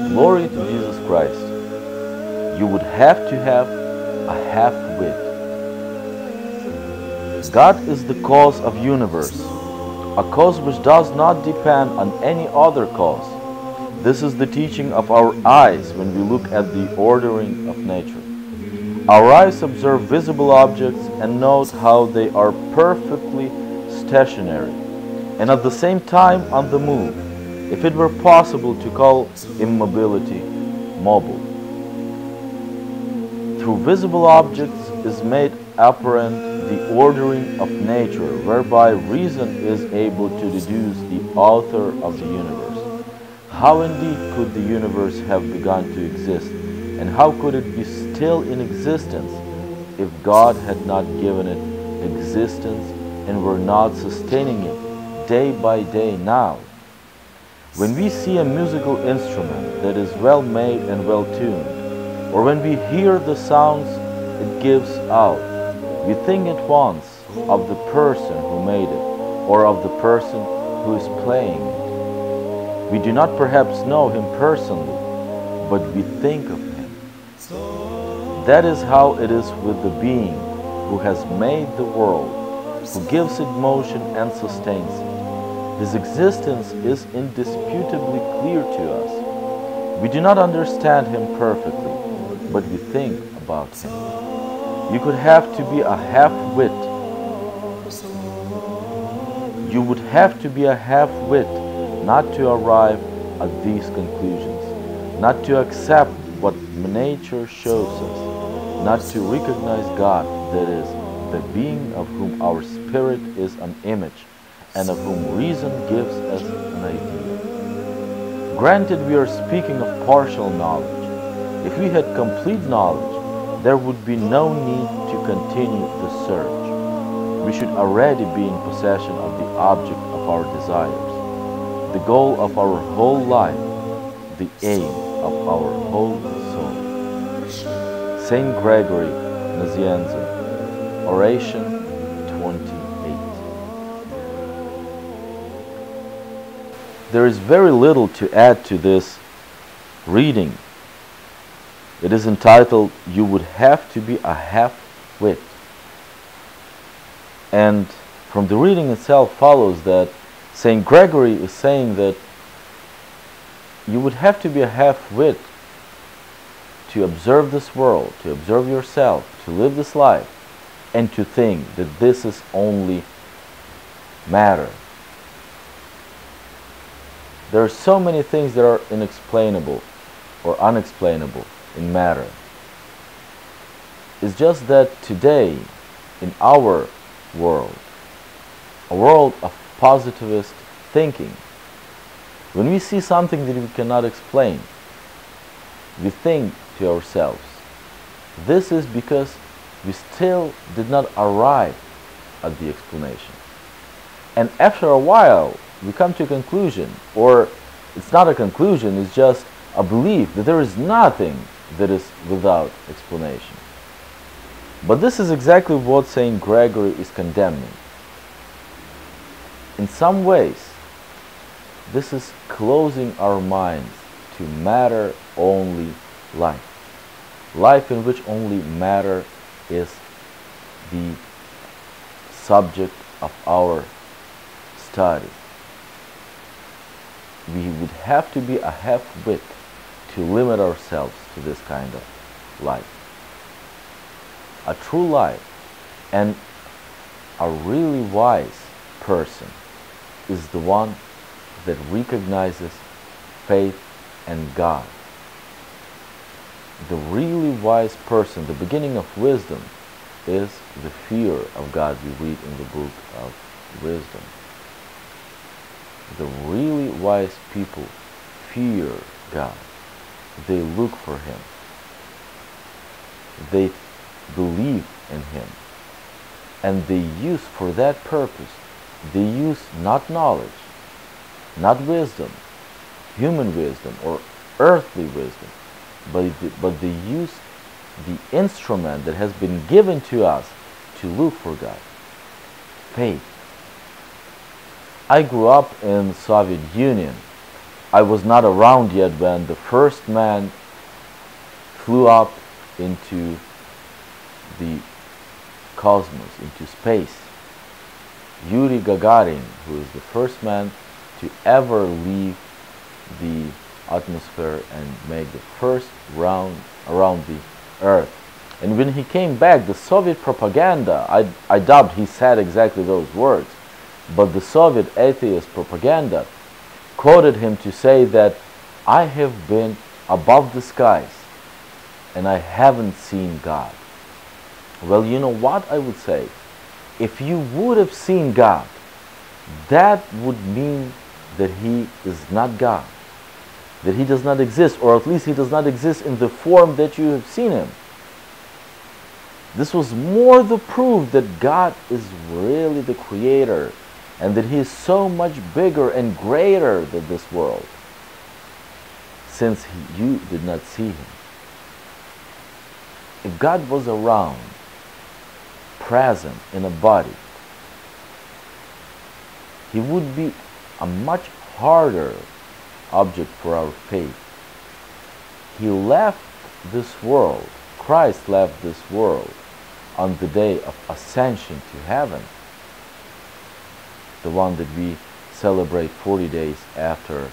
Glory to Jesus Christ. You would have to have a half-wit. God is the cause of universe, a cause which does not depend on any other cause. This is the teaching of our eyes when we look at the ordering of nature. Our eyes observe visible objects and note how they are perfectly stationary and at the same time on the move, if it were possible to call immobility mobile. Through visible objects is made apparent the ordering of nature, whereby reason is able to deduce the author of the universe. How indeed could the universe have begun to exist, and how could it be still in existence if God had not given it existence and were not sustaining it day by day now? When we see a musical instrument that is well made and well tuned, or when we hear the sounds it gives out, we think at once of the person who made it, or of the person who is playing it. We do not perhaps know him personally, but we think of him. That is how it is with the being who has made the world, who gives it motion and sustains it. His existence is indisputably clear to us. We do not understand him perfectly, but we think about him. You could have to be a half-wit. You would have to be a half-wit not to arrive at these conclusions, not to accept what nature shows us, not to recognize God, that is, the being of whom our spirit is an image, and of whom reason gives us an idea. Granted, we are speaking of partial knowledge. If we had complete knowledge, there would be no need to continue the search. We should already be in possession of the object of our desires, the goal of our whole life, the aim of our whole soul. Saint Gregory, Nazianzen, Oration 28. There is very little to add to this reading. It is entitled, You Would Have to Be a Half-Wit. And from the reading itself follows that Saint Gregory is saying that you would have to be a half-wit to observe this world, to observe yourself, to live this life, and to think that this is only matter. There are so many things that are inexplainable or unexplainable in matter. It's just that today, in our world, a world of positivist thinking, when we see something that we cannot explain, we think to ourselves, this is because we still did not arrive at the explanation. And after a while, we come to a conclusion, or it's not a conclusion, it's just a belief that there is nothing that is without explanation. But this is exactly what Saint Gregory is condemning. In some ways, this is closing our minds to matter-only life. Life in which only matter is the subject of our study. We would have to be a half-wit to limit ourselves to this kind of life. A true life and a really wise person is the one that recognizes faith and God. The really wise person, the beginning of wisdom, is the fear of God we read in the book of wisdom. The really wise people fear God. They look for Him. They believe in Him. And they use for that purpose, they use not knowledge, not wisdom, human wisdom or earthly wisdom, but they use the instrument that has been given to us to look for God, faith. I grew up in Soviet Union. I was not around yet when the first man flew up into the cosmos, into space. Iouri Gagarin, who is the first man to ever leave the atmosphere and make the first round around the Earth. And when he came back, the Soviet propaganda, I doubt he said exactly those words, but the Soviet atheist propaganda quoted him to say that I have been above the skies and I haven't seen God. Well, you know what I would say? If you would have seen God, that would mean that He is not God, that He does not exist, or at least He does not exist in the form that you have seen Him. This was more the proof that God is really the Creator and that He is so much bigger and greater than this world, since you did not see Him. If God was around, present in a body, He would be a much harder object for our faith. He left this world, Christ left this world on the day of ascension to heaven, the one that we celebrate 40 days after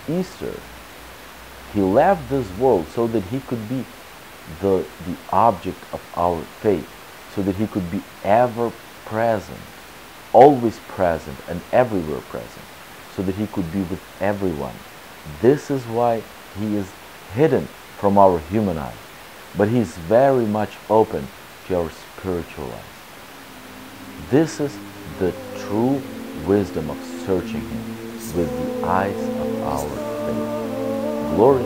Easter. He left this world so that He could be the object of our faith, so that He could be ever present, always present and everywhere present, so that He could be with everyone. This is why He is hidden from our human eyes, but He is very much open to our spiritual eyes. This is the true wisdom of searching Him with the eyes of our faith. Glory